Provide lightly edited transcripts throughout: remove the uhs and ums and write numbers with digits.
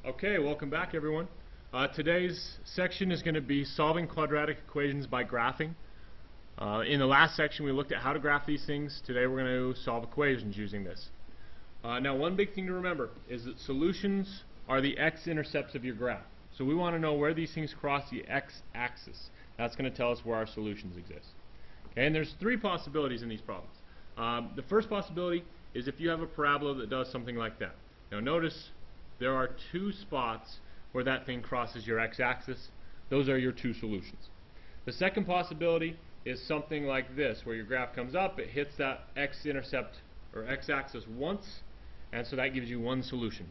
Okay, welcome back everyone. Today's section is going to be solving quadratic equations by graphing. In the last section we looked at how to graph these things. Today we're going to solve equations using this. Now one big thing to remember is that solutions are the x-intercepts of your graph. So we want to know where these things cross the x-axis. That's going to tell us where our solutions exist. Okay, and there's three possibilities in these problems. The first possibility is if you have a parabola that does something like that. Now notice there are two spots where that thing crosses your x-axis. Those are your two solutions. The second possibility is something like this, where your graph comes up, it hits that x-intercept or x-axis once, and so that gives you one solution.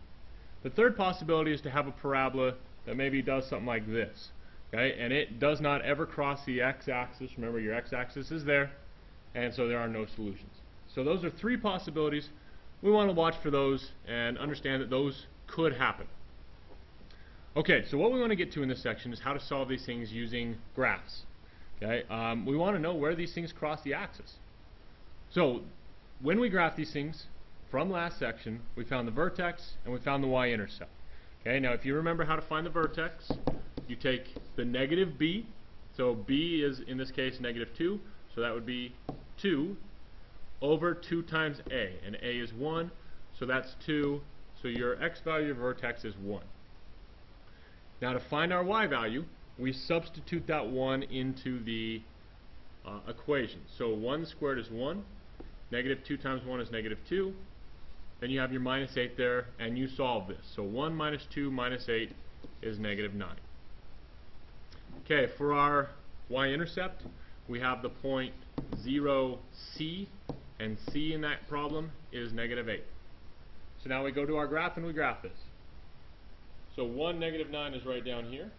The third possibility is to have a parabola that maybe does something like this, okay, and it does not ever cross the x-axis. Remember, your x-axis is there, and so there are no solutions. So those are three possibilities. We want to watch for those and understand that those could happen. Okay, so what we want to get to in this section is how to solve these things using graphs. Okay, we want to know where these things cross the axis. So when we graph these things, from last section, we found the vertex and we found the y-intercept. Okay, now if you remember how to find the vertex, you take the negative b, so b is in this case negative 2, so that would be 2 over 2 times a, and a is 1, so that's 2, so your x value of your vertex is 1. Now to find our y value, we substitute that 1 into the equation. So 1 squared is 1, negative 2 times 1 is negative 2, then you have your minus 8 there, and you solve this. So 1 minus 2 minus 8 is negative 9. Okay, for our y-intercept, we have the point 0, c, and c in that problem is negative 8. So now we go to our graph and we graph this. So 1, negative 9 is right down here.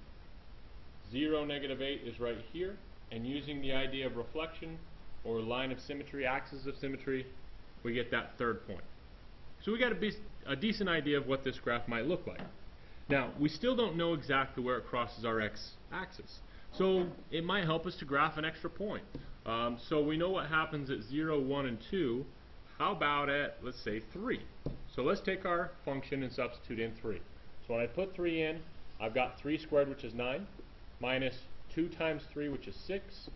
0, negative 8 is right here. And using the idea of reflection, or line of symmetry, axis of symmetry, we get that third point. So we got a decent idea of what this graph might look like. Now, we still don't know exactly where it crosses our x-axis. So it might help us to graph an extra point. So we know what happens at 0, 1, and 2. How about at, let's say, 3? So let's take our function and substitute in 3. So when I put 3 in, I've got 3 squared, which is 9, minus 2 times 3, which is 6,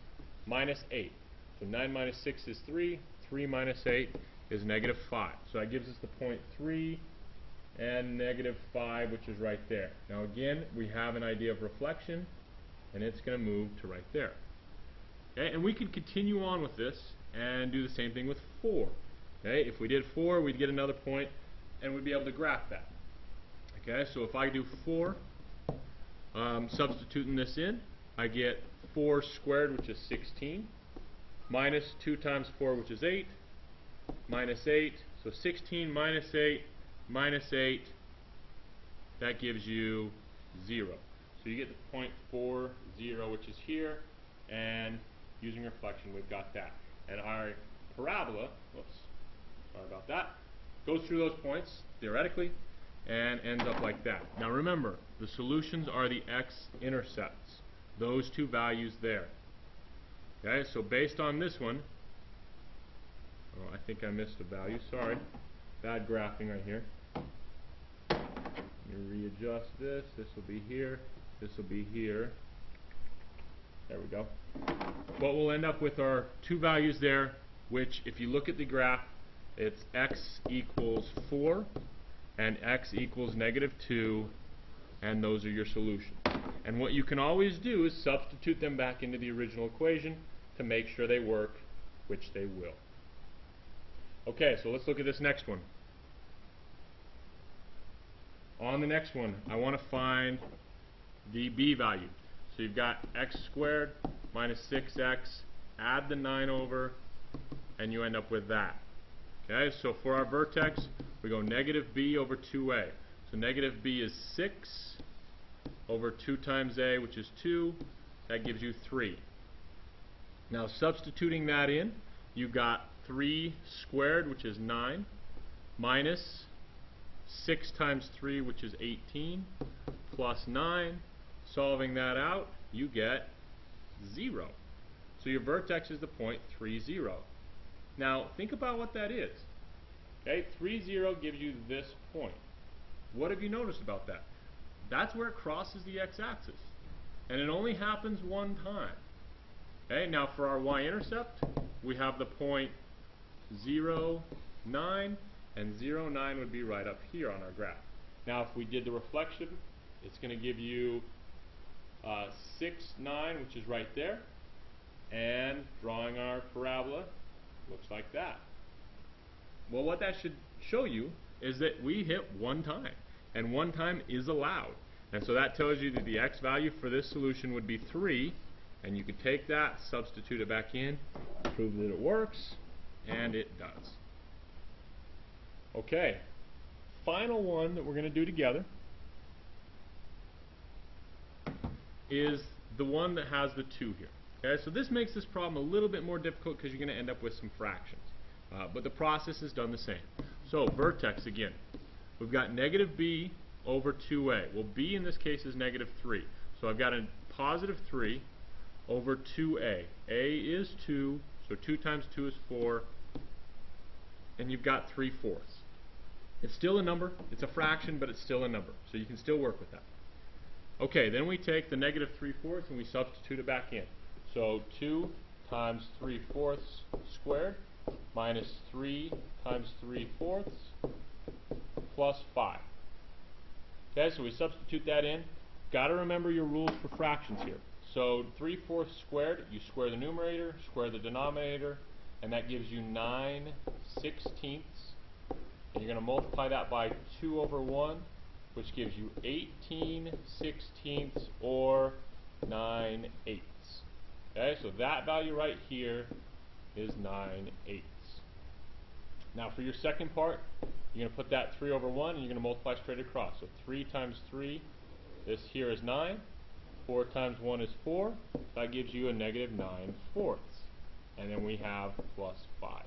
minus 8. So 9 minus 6 is 3, 3 minus 8 is negative 5. So that gives us the point 3 and negative 5, which is right there. Now again, we have an idea of reflection, and it's going to move to right there. Okay, and we could continue on with this and do the same thing with 4. Okay, if we did 4, we'd get another point, and we'd be able to graph that. Okay, so if I do 4, substituting this in, I get 4 squared, which is 16, minus 2 times 4, which is 8, minus 8, so 16 minus 8, minus 8, that gives you 0. So you get the point 4, 0, which is here, and using reflection, we've got that. And our parabola, whoops, sorry about that, goes through those points, theoretically, and ends up like that. Now remember, the solutions are the x-intercepts, those two values there. Okay, so based on this one, oh, I think I missed a value, sorry, bad graphing right here. Let me readjust this, this will be here, this will be here. There we go. What we'll end up with are two values there, which if you look at the graph, it's x equals 4 and x equals negative 2, and those are your solutions. And what you can always do is substitute them back into the original equation to make sure they work, which they will. Okay, so let's look at this next one. On the next one, I want to find the b value. So you've got x squared minus 6x, add the 9 over, and you end up with that. Okay, so for our vertex, we go negative b over 2a. So negative b is 6 over 2 times a, which is 2. That gives you 3. Now substituting that in, you've got 3 squared, which is 9, minus 6 times 3, which is 18, plus 9. Solving that out, you get 0. So your vertex is the point 3, 0. Now think about what that is. Okay, 3, 0 gives you this point. What have you noticed about that? that's where it crosses the x-axis. And it only happens one time. Okay, now for our y-intercept, we have the point 0, 9, and 0, 9 would be right up here on our graph. Now if we did the reflection, it's going to give you 6, 9, which is right there. And drawing our parabola, looks like that. Well, what that should show you is that we hit one time, and one time is allowed. And so that tells you that the x value for this solution would be 3, and you could take that, substitute it back in, prove that it works, and it does. Okay, final one that we're going to do together is the one that has the 2 here. Okay, so this makes this problem a little bit more difficult because you're going to end up with some fractions. But the process is done the same. So vertex again. We've got negative b over 2a. Well, b in this case is negative 3. So I've got a positive 3 over 2a. A is 2, so 2 times 2 is 4. And you've got 3/4. It's still a number. It's a fraction, but it's still a number. So you can still work with that. Okay, then we take the negative 3/4 and we substitute it back in. So 2 times 3/4 squared minus 3 times 3/4 plus 5. Okay, so we substitute that in. Got to remember your rules for fractions here. So 3/4 squared, you square the numerator, square the denominator, and that gives you 9/16. And you're going to multiply that by 2 over 1, which gives you 18/16 or 9/8. Okay, so that value right here is 9/8. Now for your second part, you're going to put that 3 over 1 and you're going to multiply straight across. So 3 times 3, this here is 9. 4 times 1 is 4. That gives you a negative 9/4. And then we have plus 5.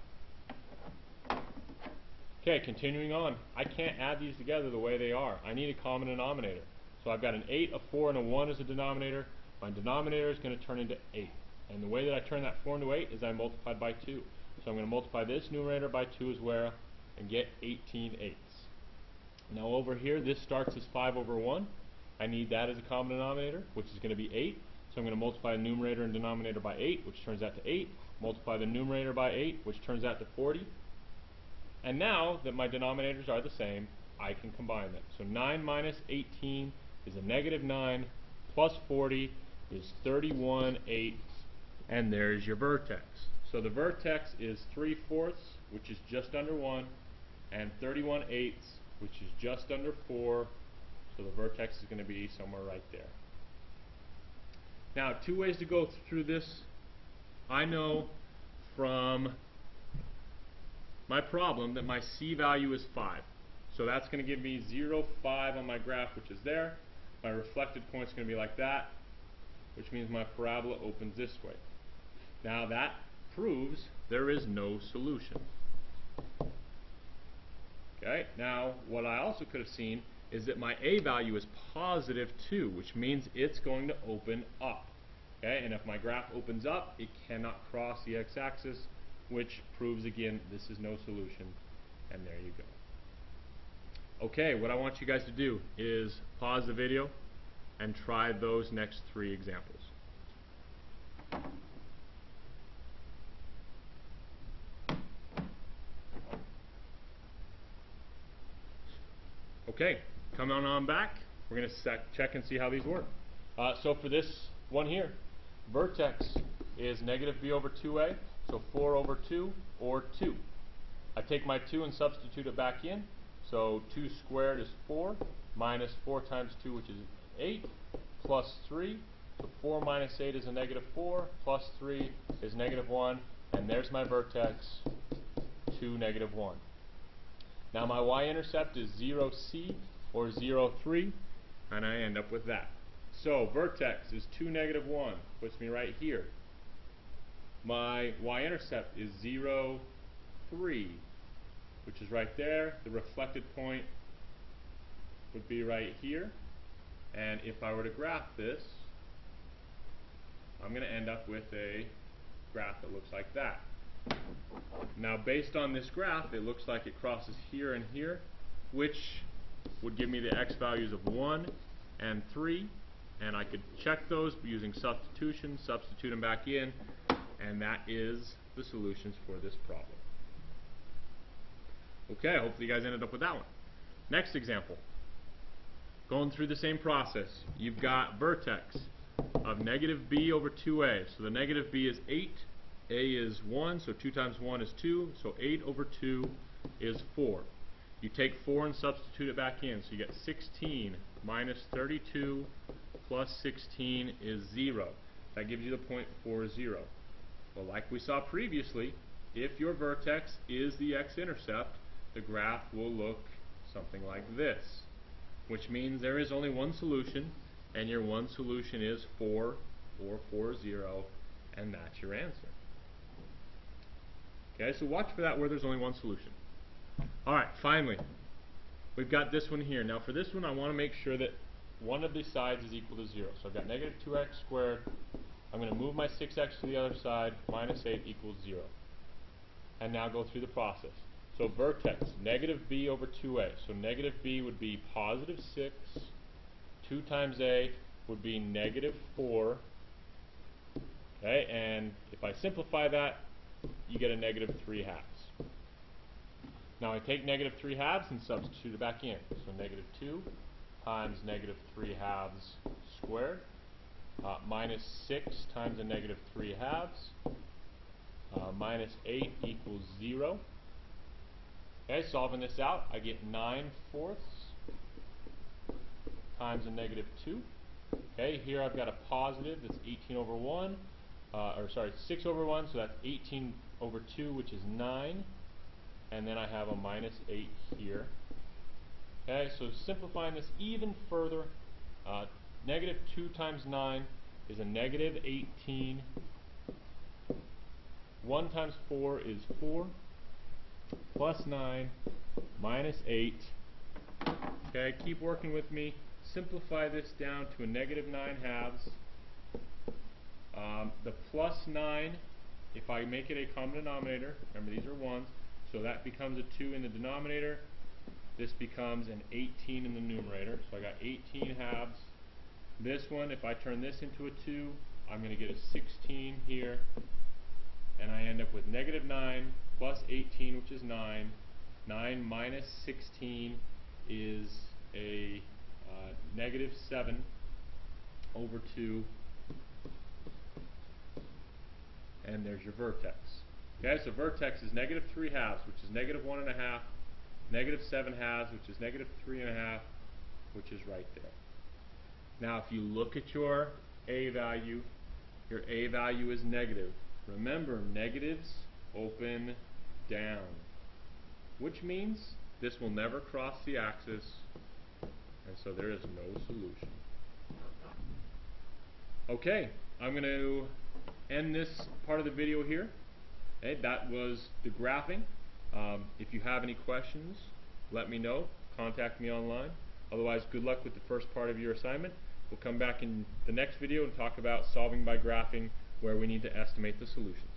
Okay, continuing on. I can't add these together the way they are. I need a common denominator. So I've got an 8, a 4, and a 1 as a denominator. My denominator is going to turn into 8. And the way that I turn that 4 into 8 is I multiply by 2. So I'm going to multiply this numerator by 2 as well and get 18/8. Now over here, this starts as 5 over 1. I need that as a common denominator, which is going to be 8. So I'm going to multiply the numerator and denominator by 8, which turns out to 8. Multiply the numerator by 8, which turns out to 40. And now that my denominators are the same, I can combine them. So 9 minus 18 is a negative 9, plus 40 is 31/8, and there's your vertex. So the vertex is 3/4, which is just under 1, and 31/8, which is just under 4, so the vertex is going to be somewhere right there. Now, 2 ways to go through this. I know from my problem that my C value is 5. So that's going to give me 0, 5 on my graph, which is there. My reflected point is going to be like that, which means my parabola opens this way. Now that proves there is no solution. Okay, now what I also could have seen is that my A value is positive 2, which means it's going to open up. Okay, and if my graph opens up, it cannot cross the x-axis, which proves again this is no solution, and there you go. Okay, what I want you guys to do is pause the video and try those next 3 examples. Okay, come on back. We're going to check and see how these work. So for this one here, vertex is negative b over 2a, so 4 over 2 or 2. I take my 2 and substitute it back in. So 2 squared is 4, minus 4 times 2, which is 8, plus 3. So 4 minus 8 is a negative 4, plus 3 is negative 1, and there's my vertex, 2, negative 1. Now my y-intercept is 0c or 0, 3, and I end up with that. So vertex is 2, negative 1, puts me right here. My y-intercept is 0, 3, which is right there. The reflected point would be right here. And if I were to graph this, I'm going to end up with a graph that looks like that. Now based on this graph, it looks like it crosses here and here, which would give me the x values of 1 and 3, and I could check those using substitution, substitute them back in, and that is the solutions for this problem. Okay, hopefully you guys ended up with that one. Next example. Going through the same process, you've got vertex of negative b over 2a. So the negative b is 8, a is 1, so 2 times 1 is 2, so 8 over 2 is 4. You take 4 and substitute it back in, so you get 16 minus 32 plus 16 is 0. That gives you the point 4, 0. Well, like we saw previously, if your vertex is the x-intercept, the graph will look something like this, which means there is only one solution, and your one solution is 4 or 4, 0, and that's your answer. Okay, so watch for that where there's only one solution. Alright, finally, we've got this one here. Now for this one I want to make sure that one of the sides is equal to 0. So I've got negative 2x squared. I'm going to move my 6x to the other side, minus 8 equals 0. And now go through the process. So vertex, negative b over 2a. So negative b would be positive 6. 2 times a would be negative 4. Okay, and if I simplify that, you get a negative 3 halves. Now I take negative 3 halves and substitute it back in. So negative 2 times negative 3 halves squared, minus 6 times a negative 3 halves, minus 8 equals 0. Okay, solving this out, I get 9/4 times a negative 2. Okay, here I've got a positive that's 18 over 1, 6 over 1, so that's 18 over 2, which is 9. And then I have a minus 8 here. Okay, so simplifying this even further, negative 2 times 9 is a negative 18. 1 times 4 is 4. Plus 9 minus 8. Okay, keep working with me. Simplify this down to a negative 9 halves. The plus 9, if I make it a common denominator, remember these are 1s, so that becomes a 2 in the denominator. This becomes an 18 in the numerator. So I got 18 halves. This one, if I turn this into a 2, I'm going to get a 16 here. And I end up with negative 9 plus 18, which is 9. 9 minus 16 is a negative 7 over 2. And there's your vertex. Okay, so vertex is negative 3 halves, which is negative 1 1/2. Negative 7 halves, which is negative 3 1/2, which is right there. Now, if you look at your a value is negative. Remember, negatives open down, which means this will never cross the axis, and so there is no solution. Okay, I'm going to end this part of the video here. Okay, that was the graphing. If you have any questions, let me know. Contact me online. Otherwise, good luck with the first part of your assignment. We'll come back in the next video and talk about solving by graphing, where we need to estimate the solutions.